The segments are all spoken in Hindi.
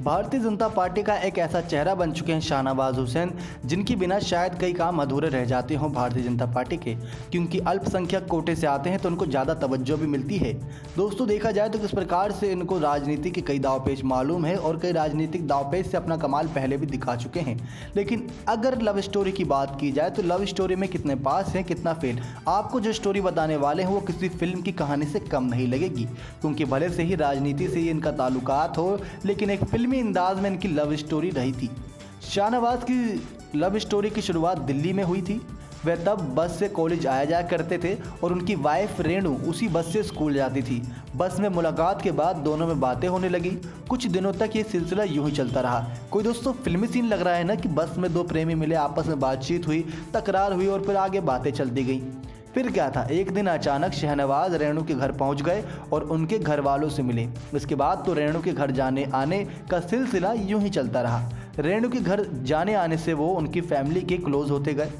भारतीय जनता पार्टी का एक ऐसा चेहरा बन चुके हैं शाहनवाज हुसैन, जिनकी बिना शायद कई काम अधूरे रह जाते हों भारतीय जनता पार्टी के, क्योंकि अल्पसंख्यक कोटे से आते हैं तो उनको ज़्यादा तवज्जो भी मिलती है। दोस्तों, देखा जाए तो किस प्रकार से इनको राजनीति के कई दावपेच मालूम है और कई राजनीतिक दावपेच से अपना कमाल पहले भी दिखा चुके हैं। लेकिन अगर लव स्टोरी की बात की जाए तो लव स्टोरी में कितने पास हैं कितना फेल, आपको जो स्टोरी बताने वाले हैं वो किसी फिल्म की कहानी से कम नहीं लगेगी, क्योंकि भले से ही राजनीति से ही इनका ताल्लुकात हो, लेकिन एक फिल्मी अंदाज में इनकी लव स्टोरी रही थी। शाहनवाज की लव स्टोरी की शुरुआत दिल्ली में हुई थी। वह तब बस से कॉलेज आया जाया करते थे और उनकी वाइफ रेणु उसी बस से स्कूल जाती थी। बस में मुलाकात के बाद दोनों में बातें होने लगी। कुछ दिनों तक ये सिलसिला यूं ही चलता रहा। कोई दोस्तों फिल्मी सीन लग रहा है ना, कि बस में दो प्रेमी मिले, आपस में बातचीत हुई, तकरार हुई और फिर आगे बातें चलती गई। फिर क्या था, एक दिन अचानक शाहनवाज रेणु के घर पहुंच गए और उनके घर वालों से मिले। इसके बाद तो रेणु के घर जाने आने का सिलसिला यूं ही चलता रहा। रेणु के घर जाने आने से वो उनकी फैमिली के क्लोज होते गए।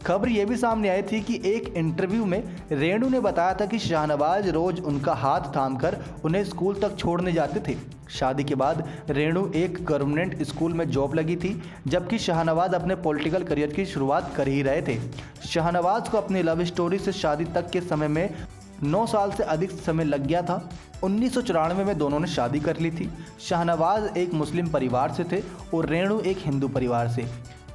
खबर ये भी सामने आई थी कि एक इंटरव्यू में रेणु ने बताया था कि शाहनवाज रोज उनका हाथ थामकर उन्हें स्कूल तक छोड़ने जाते थे। शादी के बाद रेणु एक गवर्नमेंट स्कूल में जॉब लगी थी, जबकि शाहनवाज अपने पॉलिटिकल करियर की शुरुआत कर ही रहे थे। शाहनवाज को अपनी लव स्टोरी से शादी तक के समय में 9 साल से अधिक समय लग गया था। 1994 में दोनों ने शादी कर ली थी। शाहनवाज एक मुस्लिम परिवार से थे और रेणु एक हिंदू परिवार से।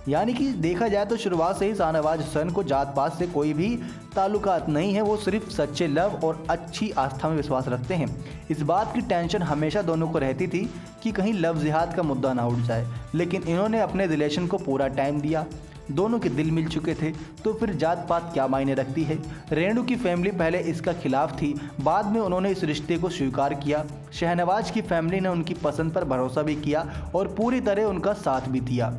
यानी कि देखा जाए तो शुरुआत से ही शाहनवाज हुसैन को जात पात से कोई भी ताल्लुकात नहीं है। वो सिर्फ सच्चे लव और अच्छी आस्था में विश्वास रखते हैं। इस बात की टेंशन हमेशा दोनों को रहती थी कि कहीं लव जिहाद का मुद्दा ना उठ जाए, लेकिन इन्होंने अपने रिलेशन को पूरा टाइम दिया। दोनों के दिल मिल चुके थे, तो फिर जात पात क्या मायने रखती है। रेणु की फैमिली पहले इसका खिलाफ थी, बाद में उन्होंने इस रिश्ते को स्वीकार किया। शाहनवाज की फैमिली ने उनकी पसंद पर भरोसा भी किया और पूरी तरह उनका साथ भी दिया।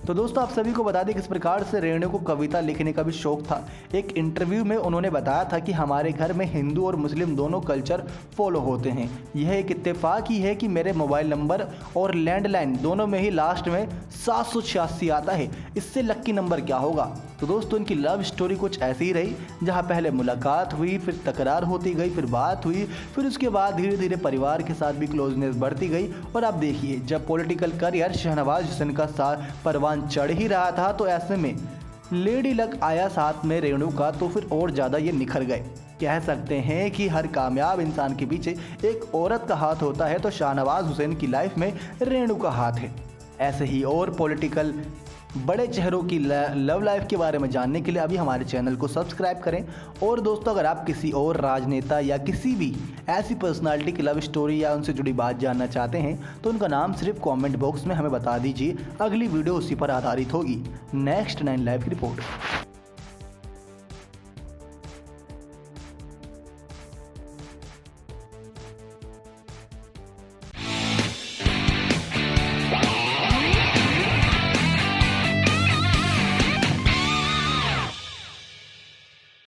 तो दोस्तों, आप सभी को बता दें किस प्रकार से रेणु को कविता लिखने का भी शौक था। एक इंटरव्यू में उन्होंने बताया था कि हमारे घर में हिंदू और मुस्लिम दोनों कल्चर फॉलो होते हैं। यह एक इत्तेफाक ही है कि मेरे मोबाइल नंबर और लैंडलाइन दोनों में ही लास्ट में 786 आता है। इससे लक्की नंबर क्या होगा। तो दोस्तों, इनकी लव स्टोरी कुछ ऐसी ही रही, जहाँ पहले मुलाकात हुई, फिर तकरार होती गई, फिर बात हुई, फिर उसके बाद धीरे धीरे परिवार के साथ भी क्लोजनेस बढ़ती गई। और आप देखिए, जब पॉलिटिकल करियर शाहनवाज हुसैन का परवान चढ़ ही रहा था, तो ऐसे में लेडी लक आया साथ में रेणु का, तो फिर और ज़्यादा ये निखर गए। कह सकते हैं कि हर कामयाब इंसान के पीछे एक औरत का हाथ होता है, तो शाहनवाज हुसैन की लाइफ में रेणु का हाथ है। ऐसे ही और पॉलिटिकल बड़े चेहरों की लव लाइफ के बारे में जानने के लिए अभी हमारे चैनल को सब्सक्राइब करें। और दोस्तों, अगर आप किसी और राजनेता या किसी भी ऐसी पर्सनालिटी की लव स्टोरी या उनसे जुड़ी बात जानना चाहते हैं, तो उनका नाम सिर्फ कमेंट बॉक्स में हमें बता दीजिए। अगली वीडियो उसी पर आधारित होगी। नेक्स्ट 9 लाइव की रिपोर्ट।